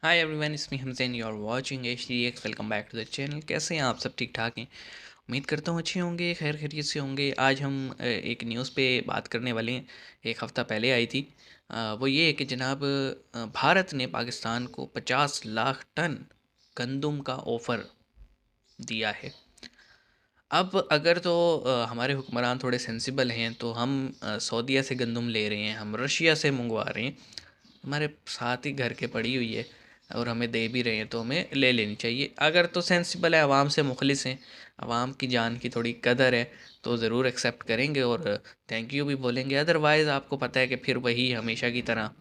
हाय everyone, इसमें Hamzain you are watching HDX। Welcome back to the channel. कैसे हैं आप? सब ठीक ठाक हैं? उम्मीद करता हूँ अच्छे होंगे, खैर खैरियत से होंगे। आज हम एक न्यूज़ पे बात करने वाले हैं। एक हफ़्ता पहले आई थी। वो ये है कि जनाब भारत ने पाकिस्तान को 50 लाख टन गंदम का ऑफ़र दिया है। अब अगर तो हमारे हुक्मरान थोड़े सेंसिबल हैं तो हम सऊदीया से गंदम ले रहे हैं, हम रशिया से मंगवा रहे हैं। हमारे साथ ही घर के पड़ी हुई है और हमें दे भी रहे हैं तो हमें ले लेनी चाहिए। अगर तो सेंसिबल है, आवाम से मुखलिस हैं, आवाम की जान की थोड़ी कदर है, तो ज़रूर एक्सेप्ट करेंगे और थैंक यू भी बोलेंगे। अदरवाइज़ आपको पता है कि फिर वही हमेशा की तरह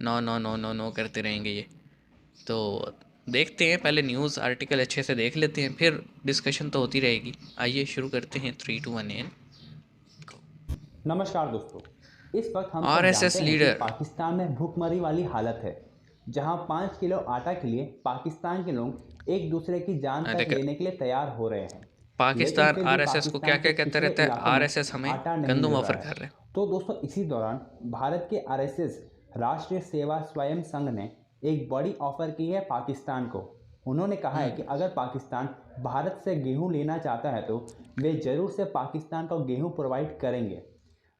no no no no no करते रहेंगे ये। तो देखते हैं, पहले न्यूज़ आर्टिकल अच्छे से देख लेते हैं, फिर डिस्कशन तो होती रहेगी। आइए शुरू करते हैं। 3 2 1 एन। नमस्कार दोस्तों। इस वक्त हम सब RSS जानते हैं कि लीडर। पाकिस्तान में भूखमरी वाली हालत है, जहां 5 किलो आटा के लिए पाकिस्तान के लोग एक दूसरे की जान तक देखा, लेने के लिए तैयार हो रहे हैं। लेकिन पाकिस्तान फिर भी RSS को क्या पाकिस्तान के क्या कहता पिछड़े रहता है? इलाकों में RSS हमें आटा नहीं गंदम मिल रहा ऑफर है। कर रहे हैं। तो दोस्तों, इसी दौरान भारत के आरएसएस राष्ट्रीय सेवा स्वयं संघ ने एक बड़ी ऑफर की है पाकिस्तान को। उन्होंने कहा है कि अगर पाकिस्तान भारत से गेहूं लेना चाहता है तो वे जरूर से पाकिस्तान को गेहूं प्रोवाइड करेंगे।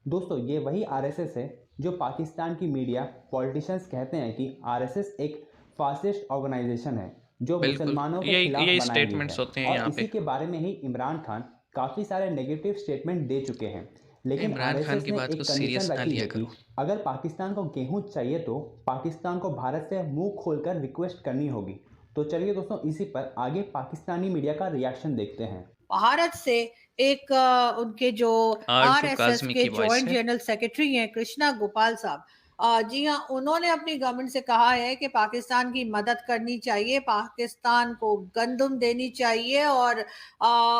दोस्तों, ये वही आरएसएस है जो पाकिस्तान की मीडिया पॉलिटिशियंस कहते हैं कि आरएसएस एक फासिस्ट ऑर्गेनाइजेशन है जो बिल्कुल, मुसलमानों के यही खिलाफ यही बनाई गई स्टेटमेंट्स है। होते हैं और यहाँ इसी पे। के बारे में ही इमरान खान काफ़ी सारे नेगेटिव स्टेटमेंट दे चुके हैं। लेकिन इमरान खान आरएसएस की ने बात को एक कंडीशन सीरियस ना रखी लिया है कि करो। अगर पाकिस्तान को गेहूं चाहिए तो पाकिस्तान को भारत से मुंह खोलकर रिक्वेस्ट करनी होगी। तो चलिए दोस्तों, इसी पर आगे पाकिस्तानी मीडिया का रिएक्शन देखते हैं। भारत से एक उनके जो आरजू आरएसएस काजमी के की वॉइस जॉइंट है। जनरल सेक्रेटरी हैं कृष्णा गोपाल साहब। जी हाँ, उन्होंने अपनी गवर्नमेंट से कहा है कि पाकिस्तान की मदद करनी चाहिए, पाकिस्तान को गंदम देनी चाहिए और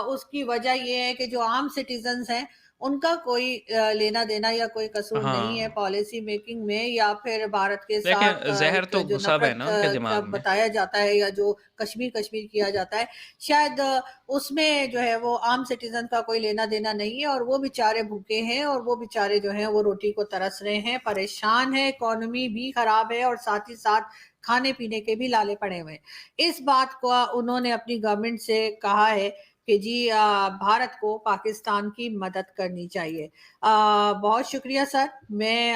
उसकी वजह ये है कि जो आम सिटीजन्स हैं उनका कोई लेना देना या कोई कसूर नहीं है हाँ, पॉलिसी मेकिंग में, या फिर भारत के साथ देखें जहर एक तो जो घुसा हुआ है नफरत ना उनके का दिमाग में। बताया जाता है या जो कश्मीर कश्मीर किया जाता है, शायद उसमें जो है वो आम सिटीजन का कोई लेना देना नहीं है और वो बेचारे भूखे हैं और वो बेचारे जो हैं वो रोटी को तरस रहे हैं, परेशान है, इकोनॉमी भी खराब है और साथ ही साथ खाने पीने के भी लाले पड़े हुए हैं। इस बात को उन्होंने अपनी गवर्नमेंट से कहा है कि जी भारत को पाकिस्तान की मदद करनी चाहिए। बहुत शुक्रिया सर। मैं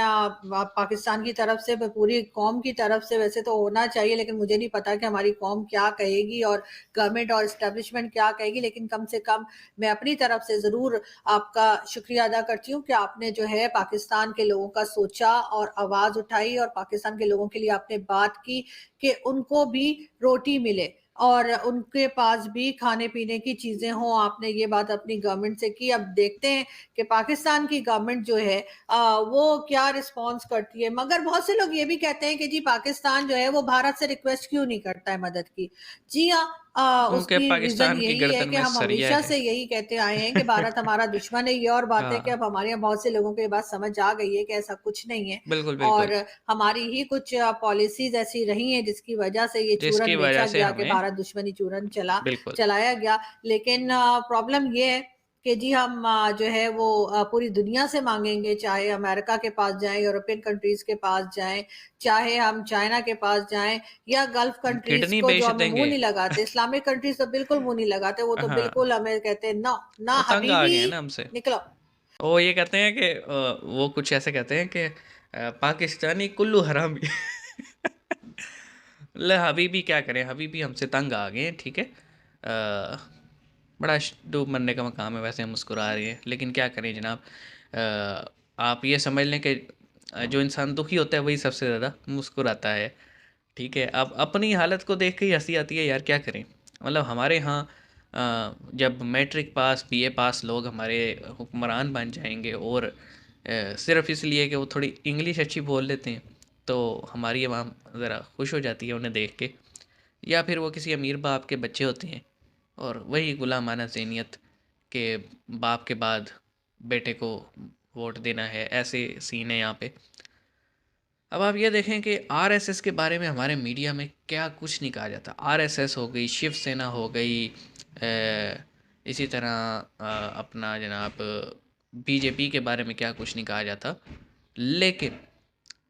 पाकिस्तान की तरफ से, पूरी कौम की तरफ से वैसे तो होना चाहिए, लेकिन मुझे नहीं पता कि हमारी कौम क्या कहेगी और गवर्नमेंट और एस्टेब्लिशमेंट क्या कहेगी, लेकिन कम से कम मैं अपनी तरफ से ज़रूर आपका शुक्रिया अदा करती हूँ कि आपने जो है पाकिस्तान के लोगों का सोचा और आवाज़ उठाई और पाकिस्तान के लोगों के लिए आपने बात की कि उनको भी रोटी मिले और उनके पास भी खाने-पीने की चीज़ें हों। आपने ये बात अपनी गवर्नमेंट से की। अब देखते हैं कि पाकिस्तान की गवर्नमेंट जो है वो क्या रिस्पॉन्स करती है। मगर बहुत से लोग ये भी कहते हैं कि जी पाकिस्तान जो है वो भारत से रिक्वेस्ट क्यों नहीं करता है मदद की। जी हाँ, क्योंकि उसकी रीज़न पाकिस्तान की यही है गर्दन कि में हम सरिया हमेशा है। से यही कहते आए हैं कि भारत हमारा दुश्मन है। ये और बात है कि हाँ, अब हमारे यहाँ बहुत से लोगों को ये बात समझ आ गई है कि ऐसा कुछ नहीं है बिल्कुल और बिल्कुल। हमारी ही कुछ पॉलिसीज़ ऐसी रही हैं जिसकी वजह से ये जिसकी चूरन वजह बेचा से गया कि हमें भारत दुश्मनी चूरन बिल्कुल। चलाया गया। लेकिन प्रॉब्लम ये है कि जी हम जो है वो पूरी दुनिया से माँगेंगे, चाहे अमेरिका के पास जाएँ, यूरोपियन कंट्रीज़ के पास जाएँ, चाहे हम चाइना के पास जाएँ या गल्फ हम कंट्रीज़ किडनी को जो बेच हमें मुँह देंगे। नहीं लगाते, इस्लामिक कंट्रीज़ तो बिल्कुल मुँह नहीं लगाते, वो तो हाँ, बिल्कुल हमें कहते हैं नो, ना वो तंग आ हबीबी गए हैं ना हमसे। निकलो। वो ये कहते हैं कि वो कुछ ऐसे कहते हैं कि पाकिस्तानी कुल्लू हरामी। ले हबीबी क्या करें, हबीबी हमसे तंग आ गए हैं, ठीक है। बड़ा डूब मरने का मकाम है, वैसे हम मुस्कुरा रहे हैं, लेकिन क्या करें जनाब। आप ये समझ लें कि जो इंसान दुखी होता है वही सबसे ज़्यादा मुस्कुराता है, ठीक है। अब अपनी हालत को देख के ही हंसी आती है यार, क्या करें। मतलब हमारे यहाँ जब मैट्रिक पास बीए पास लोग हमारे हुक्मरान बन जाएंगे और सिर्फ इसलिए कि वो थोड़ी इंग्लिश अच्छी बोल लेते हैं, तो हमारी आवाम ज़रा खुश हो जाती है उन्हें देख के। या फिर वो किसी अमीर बाप के बच्चे होते हैं और वही गुलामाना ज़हनियत के बाप के बाद बेटे को वोट देना है, ऐसे सीन है यहाँ पे। अब आप ये देखें कि आरएसएस के बारे में हमारे मीडिया में क्या कुछ नहीं कहा जाता। आरएसएस हो गई, शिवसेना हो गई, इसी तरह अपना जनाब बीजेपी के बारे में क्या कुछ नहीं कहा जाता। लेकिन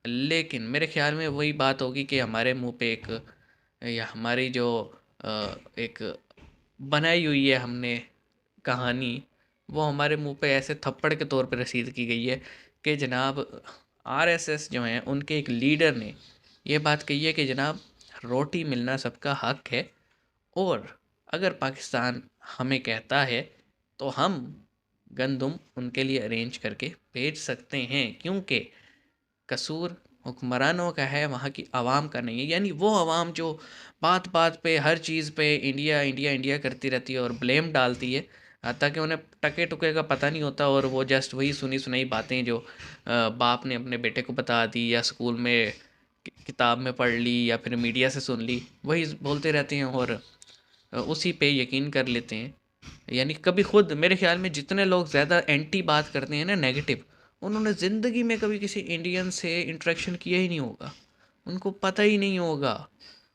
लेकिन मेरे ख़्याल में वही बात होगी कि हमारे मुँह पे एक या हमारी जो एक बनाई हुई है हमने कहानी, वो हमारे मुँह पे ऐसे थप्पड़ के तौर पे रसीद की गई है कि जनाब आरएसएस जो हैं उनके एक लीडर ने ये बात कही है कि जनाब रोटी मिलना सबका हक है, और अगर पाकिस्तान हमें कहता है तो हम गंदुम उनके लिए अरेंज करके भेज सकते हैं, क्योंकि कसूर हुक्मरानों का है, वहाँ की आवाम का नहीं है। यानी वो आवाम जो बात बात पे हर चीज़ पे इंडिया इंडिया इंडिया करती रहती है और ब्लेम डालती है, ताकि उन्हें टके टुके का पता नहीं होता, और वो जस्ट वही सुनी सुनाई बातें जो बाप ने अपने बेटे को बता दी या स्कूल में किताब में पढ़ ली या फिर मीडिया से सुन ली, वही बोलते रहते हैं और उसी पे यकीन कर लेते हैं। यानी कभी खुद मेरे ख्याल में जितने लोग ज़्यादा एंटी बात करते हैं ना, नेगेटिव, उन्होंने ज़िंदगी में कभी किसी इंडियन से इंटरेक्शन किया ही नहीं होगा, उनको पता ही नहीं होगा,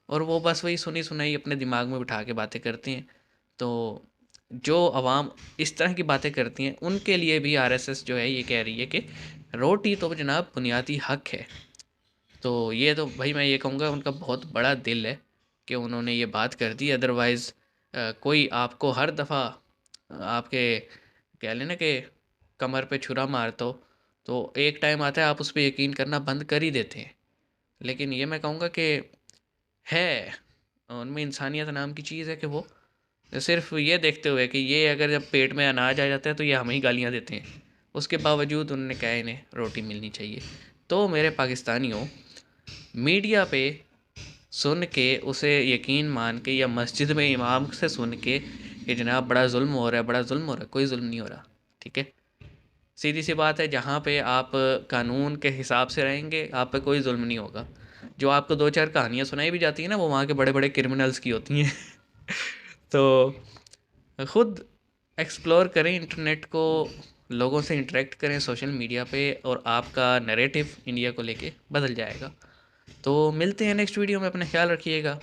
और वो बस वही सुनी सुनाई अपने दिमाग में बिठा के बातें करते हैं। तो जो अवाम इस तरह की बातें करती हैं उनके लिए भी आरएसएस जो है ये कह रही है कि रोटी तो जनाब बुनियादी हक है। तो ये तो भाई मैं ये कहूँगा उनका बहुत बड़ा दिल है कि उन्होंने ये बात कर दी, अदरवाइज़ कोई आपको हर दफ़ा आपके कह लें ना कि कमर पे छुरा मारता हो, तो एक टाइम आता है आप उस पे यकीन करना बंद कर ही देते हैं। लेकिन ये मैं कहूँगा कि है, उनमें इंसानियत नाम की चीज़ है कि वो सिर्फ़ ये देखते हुए कि ये अगर जब पेट में अनाज आ जाता है तो ये हमें ही गालियाँ देते हैं, उसके बावजूद उन्होंने कहा इन्हें रोटी मिलनी चाहिए। तो मेरे पाकिस्तानियों, मीडिया पे सुन के उसे यकीन मान के या मस्जिद में इमाम से सुन के कि जनाब बड़ा जुल्म हो रहा है, बड़ा जुल्म हो रहा है, कोई जुल्म नहीं हो रहा। ठीक है, सीधी सी बात है, जहाँ पे आप कानून के हिसाब से रहेंगे आप पे कोई जुल्म नहीं होगा। जो आपको दो चार कहानियाँ सुनाई भी जाती हैं ना, वो वहाँ के बड़े बड़े क्रिमिनल्स की होती हैं। तो खुद एक्सप्लोर करें इंटरनेट को, लोगों से इंटरेक्ट करें सोशल मीडिया पे, और आपका नैरेटिव इंडिया को लेके बदल जाएगा। तो मिलते हैं नेक्स्ट वीडियो में, अपना ख्याल रखिएगा।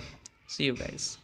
सी यू गाइस।